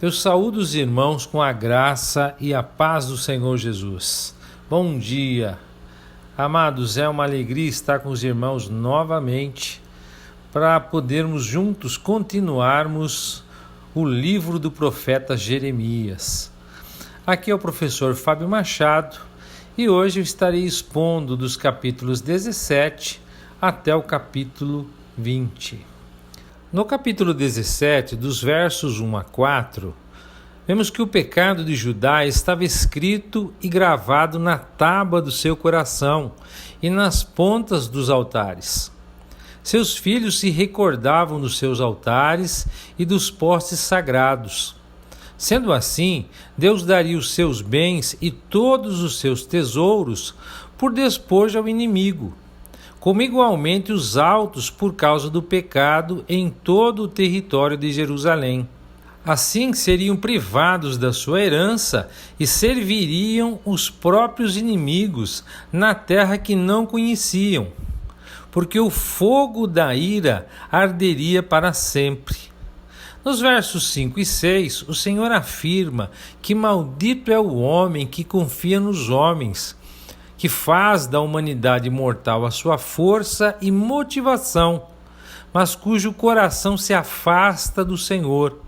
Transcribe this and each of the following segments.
Eu saúdo os irmãos com a graça e a paz do Senhor Jesus. Bom dia. Amados, é uma alegria estar com os irmãos novamente para podermos juntos continuarmos o livro do profeta Jeremias. Aqui é o professor Fábio Machado e hoje eu estarei expondo dos capítulos 17 até o capítulo 20. No capítulo 17, dos versos 1 a 4, vemos que o pecado de Judá estava escrito e gravado na tábua do seu coração e nas pontas dos altares. Seus filhos se recordavam dos seus altares e dos postes sagrados. Sendo assim, Deus daria os seus bens e todos os seus tesouros por despojo ao inimigo, como igualmente os altos por causa do pecado em todo o território de Jerusalém. Assim seriam privados da sua herança e serviriam os próprios inimigos na terra que não conheciam, porque o fogo da ira arderia para sempre. Nos versos 5 e 6, o Senhor afirma que maldito é o homem que confia nos homens, que faz da humanidade mortal a sua força e motivação, mas cujo coração se afasta do Senhor,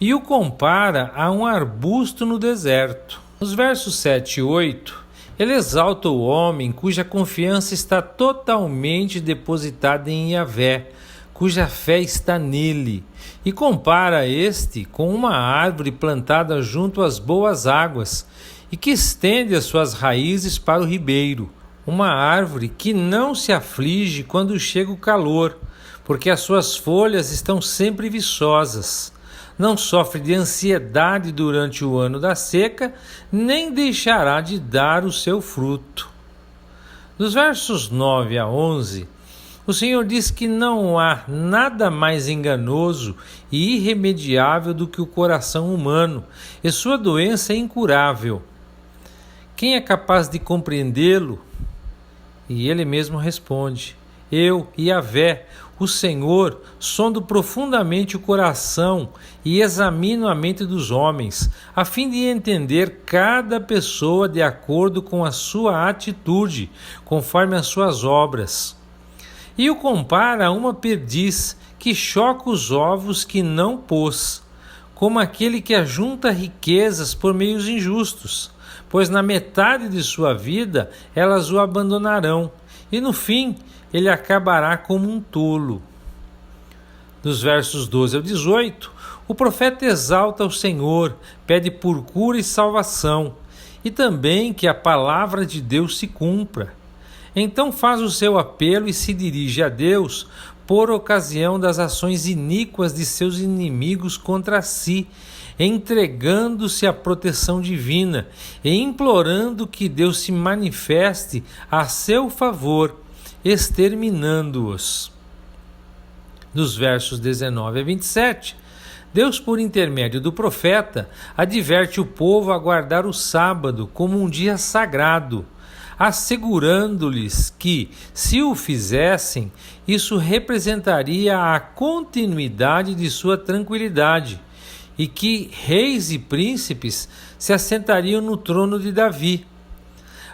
e o compara a um arbusto no deserto. Nos versos 7 e 8, ele exalta o homem cuja confiança está totalmente depositada em Yahvé, cuja fé está nele, e compara este com uma árvore plantada junto às boas águas, e que estende as suas raízes para o ribeiro, uma árvore que não se aflige quando chega o calor, porque as suas folhas estão sempre viçosas, não sofre de ansiedade durante o ano da seca, nem deixará de dar o seu fruto. Dos versos 9 a 11, o Senhor diz que não há nada mais enganoso e irremediável do que o coração humano, e sua doença é incurável. Quem é capaz de compreendê-lo? E ele mesmo responde: Eu, Yahvé, o Senhor, sondo profundamente o coração e examino a mente dos homens, a fim de entender cada pessoa de acordo com a sua atitude, conforme as suas obras. E o compara a uma perdiz que choca os ovos que não pôs, como aquele que ajunta riquezas por meios injustos, pois na metade de sua vida elas o abandonarão, e no fim ele acabará como um tolo. Dos versos 12 ao 18, o profeta exalta o Senhor, pede por cura e salvação, e também que a palavra de Deus se cumpra. Então faz o seu apelo e se dirige a Deus por ocasião das ações iníquas de seus inimigos contra si, entregando-se à proteção divina e implorando que Deus se manifeste a seu favor, exterminando-os. Dos versos 19 a 27, Deus, por intermédio do profeta, adverte o povo a guardar o sábado como um dia sagrado, assegurando-lhes que, se o fizessem, isso representaria a continuidade de sua tranquilidade, e que reis e príncipes se assentariam no trono de Davi.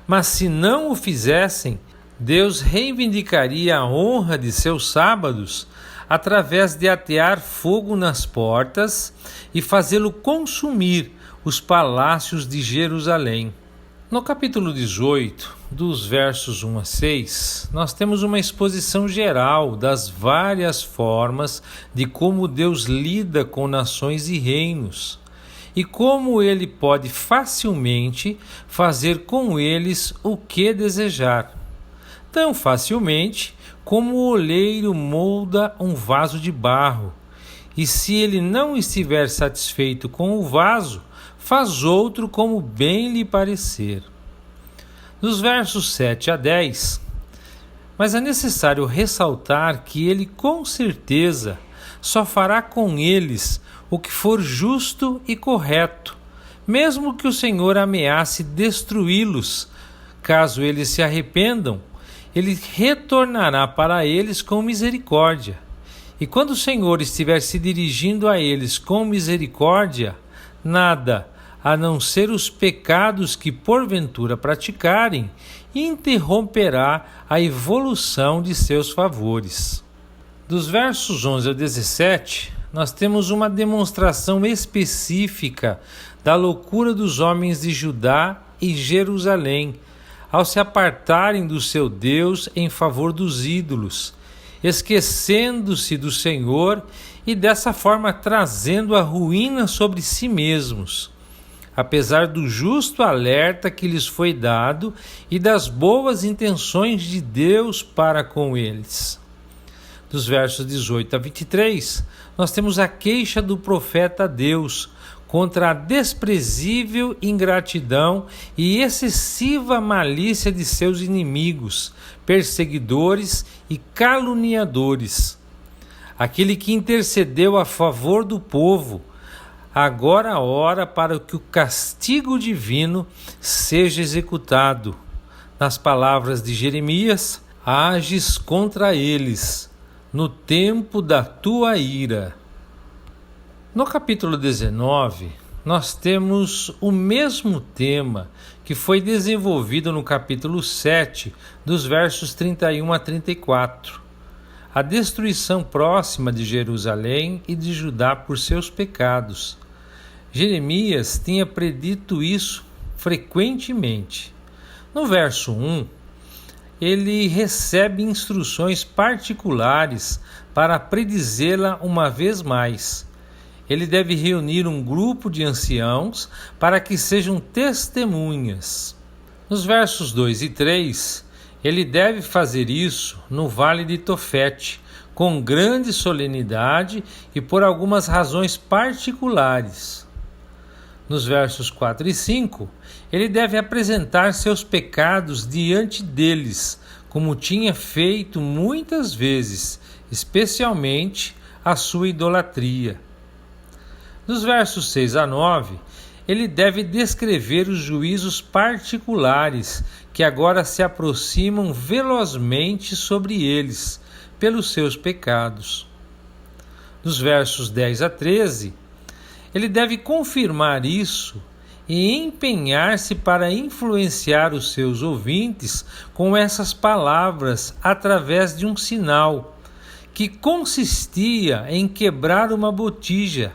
Mas se não o fizessem, Deus reivindicaria a honra de seus sábados através de atear fogo nas portas e fazê-lo consumir os palácios de Jerusalém. No capítulo 18, dos versos 1 a 6, nós temos uma exposição geral das várias formas de como Deus lida com nações e reinos, e como ele pode facilmente fazer com eles o que desejar. Tão facilmente como o oleiro molda um vaso de barro, e se ele não estiver satisfeito com o vaso, faz outro como bem lhe parecer. Dos versos 7 a 10, mas é necessário ressaltar que ele com certeza só fará com eles o que for justo e correto, mesmo que o Senhor ameace destruí-los. Caso eles se arrependam, ele retornará para eles com misericórdia. E quando o Senhor estiver se dirigindo a eles com misericórdia, nada, a não ser os pecados que porventura praticarem, interromperá a evolução de seus favores. Dos versos 11 ao 17, nós temos uma demonstração específica da loucura dos homens de Judá e Jerusalém, ao se apartarem do seu Deus em favor dos ídolos, esquecendo-se do Senhor e dessa forma trazendo a ruína sobre si mesmos, apesar do justo alerta que lhes foi dado e das boas intenções de Deus para com eles. Dos versos 18 a 23, nós temos a queixa do profeta a Deus contra a desprezível ingratidão e excessiva malícia de seus inimigos, perseguidores e caluniadores. Aquele que intercedeu a favor do povo, agora ora para que o castigo divino seja executado. Nas palavras de Jeremias, ages contra eles no tempo da tua ira. No capítulo 19, nós temos o mesmo tema que foi desenvolvido no capítulo 7, dos versos 31 a 34. A destruição próxima de Jerusalém e de Judá por seus pecados. Jeremias tinha predito isso frequentemente. No verso 1, ele recebe instruções particulares para predizê-la uma vez mais. Ele deve reunir um grupo de anciãos para que sejam testemunhas. Nos versos 2 e 3, ele deve fazer isso no vale de Tofete, com grande solenidade e por algumas razões particulares. Nos versos 4 e 5, ele deve apresentar seus pecados diante deles, como tinha feito muitas vezes, especialmente a sua idolatria. Dos versos 6 a 9, ele deve descrever os juízos particulares que agora se aproximam velozmente sobre eles, pelos seus pecados. Dos versos 10 a 13, ele deve confirmar isso e empenhar-se para influenciar os seus ouvintes com essas palavras através de um sinal, que consistia em quebrar uma botija,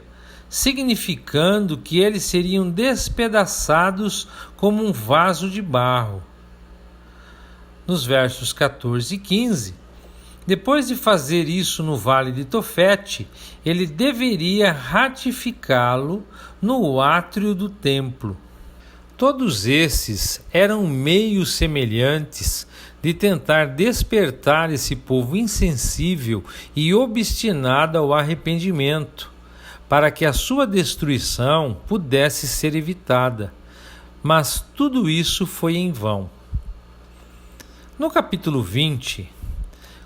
significando que eles seriam despedaçados como um vaso de barro. Nos versos 14 e 15, depois de fazer isso no vale de Tofete, ele deveria ratificá-lo no átrio do templo. Todos esses eram meios semelhantes de tentar despertar esse povo insensível e obstinado ao arrependimento, para que a sua destruição pudesse ser evitada. Mas tudo isso foi em vão. No capítulo 20,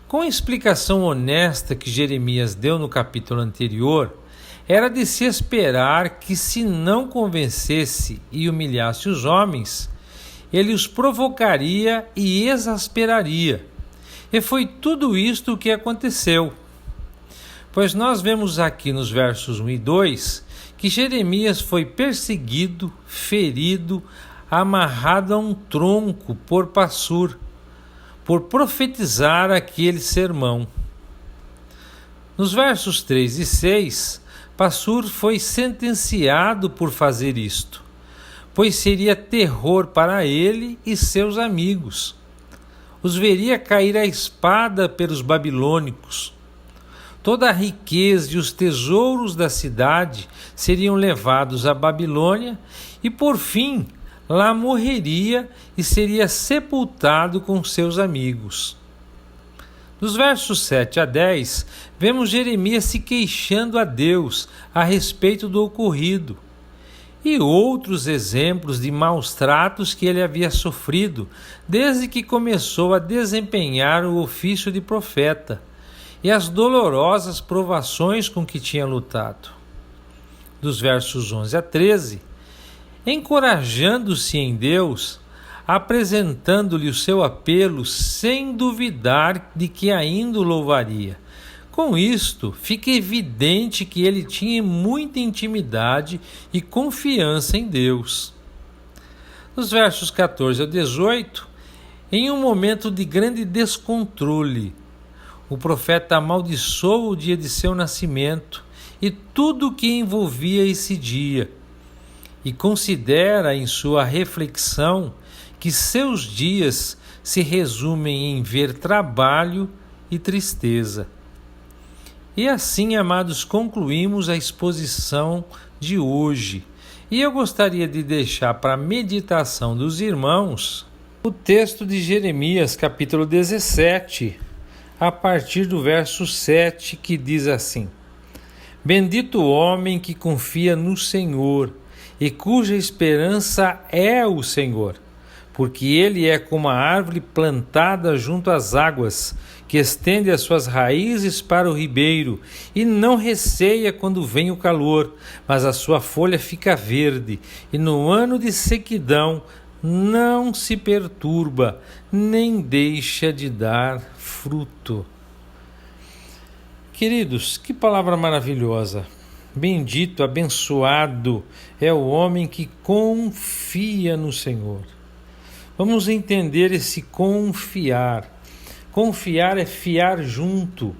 com a explicação honesta que Jeremias deu no capítulo anterior, era de se esperar que, se não convencesse e humilhasse os homens, ele os provocaria e exasperaria. E foi tudo isto o que aconteceu. Pois nós vemos aqui nos versos 1 e 2 que Jeremias foi perseguido, ferido, amarrado a um tronco por Passur, por profetizar aquele sermão. Nos versos 3 e 6, Passur foi sentenciado por fazer isto, pois seria terror para ele e seus amigos. Os veria cair à espada pelos babilônicos. Toda a riqueza e os tesouros da cidade seriam levados à Babilônia e, por fim, lá morreria e seria sepultado com seus amigos. Nos versos 7 a 10, vemos Jeremias se queixando a Deus a respeito do ocorrido e outros exemplos de maus tratos que ele havia sofrido desde que começou a desempenhar o ofício de profeta, e as dolorosas provações com que tinha lutado. Dos versos 11 a 13, encorajando-se em Deus, apresentando-lhe o seu apelo sem duvidar de que ainda o louvaria, Com isto, fica evidente que ele tinha muita intimidade e confiança em Deus. Nos versos 14 ao 18, em um momento de grande descontrole, o profeta amaldiçoa o dia de seu nascimento e tudo o que envolvia esse dia, e considera em sua reflexão que seus dias se resumem em ver trabalho e tristeza. E assim, amados, concluímos a exposição de hoje. E eu gostaria de deixar para a meditação dos irmãos o texto de Jeremias, capítulo 17, a partir do verso 7, que diz assim: Bendito o homem que confia no Senhor e cuja esperança é o Senhor, porque ele é como a árvore plantada junto às águas, que estende as suas raízes para o ribeiro e não receia quando vem o calor, mas a sua folha fica verde, e no ano de sequidão não se perturba, nem deixa de dar fruto. Queridos, que palavra maravilhosa! Bendito, abençoado é o homem que confia no Senhor. Vamos entender esse confiar. Confiar é fiar junto.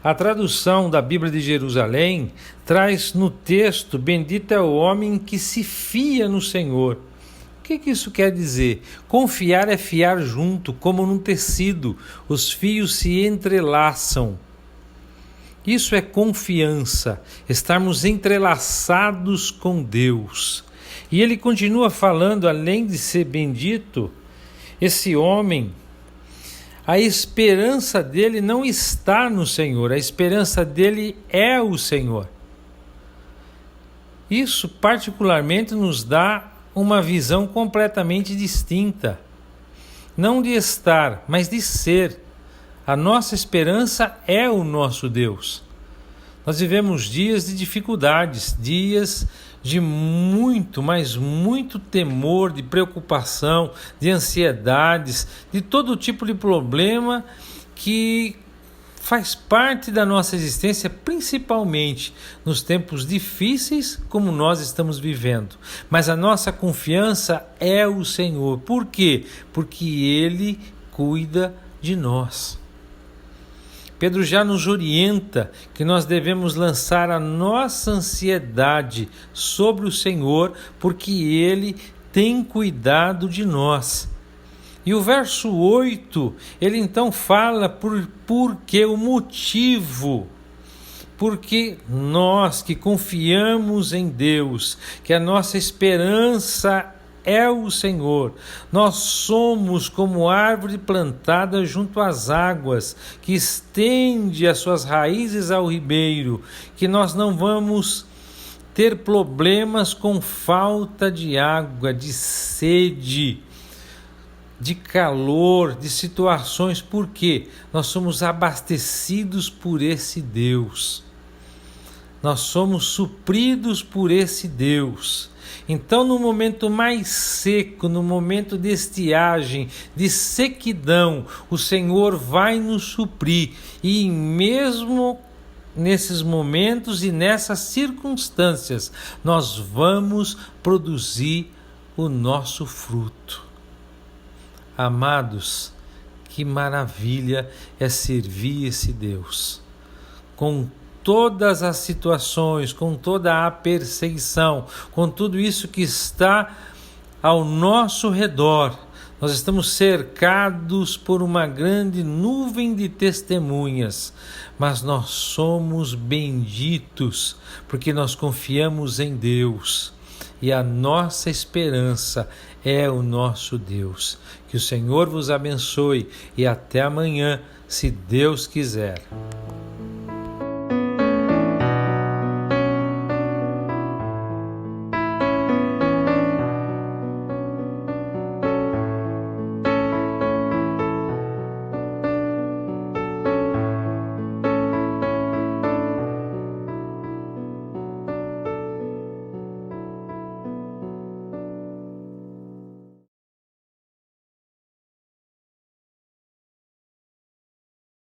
A tradução da Bíblia de Jerusalém traz no texto: bendito é o homem que se fia no Senhor. O que isso quer dizer? Confiar é fiar junto, como num tecido. Os fios se entrelaçam. Isso é confiança, estarmos entrelaçados com Deus. E ele continua falando, além de ser bendito, esse homem, a esperança dele não está no Senhor, a esperança dele é o Senhor. Isso particularmente nos dá uma visão completamente distinta, não de estar, mas de ser. A nossa esperança é o nosso Deus. Nós vivemos dias de dificuldades, dias de muito, mas muito temor, de preocupação, de ansiedades, de todo tipo de problema que faz parte da nossa existência, principalmente nos tempos difíceis como nós estamos vivendo. Mas a nossa confiança é o Senhor. Por quê? Porque Ele cuida de nós. Pedro já nos orienta que nós devemos lançar a nossa ansiedade sobre o Senhor, porque Ele tem cuidado de nós. E o verso 8, ele então fala por que o motivo. Porque nós que confiamos em Deus, que a nossa esperança é o Senhor, nós somos como árvore plantada junto às águas, que estende as suas raízes ao ribeiro, que nós não vamos ter problemas com falta de água, de sede, de calor, de situações, porque nós somos abastecidos por esse Deus. Nós somos supridos por esse Deus. Então, no momento mais seco, no momento de estiagem, de sequidão, o Senhor vai nos suprir. E mesmo nesses momentos e nessas circunstâncias, nós vamos produzir o nosso fruto. Amados, que maravilha é servir esse Deus. Com todas as situações, com toda a perseguição, com tudo isso que está ao nosso redor, nós estamos cercados por uma grande nuvem de testemunhas, mas nós somos benditos porque nós confiamos em Deus e a nossa esperança é o nosso Deus. Que o Senhor vos abençoe e até amanhã, se Deus quiser.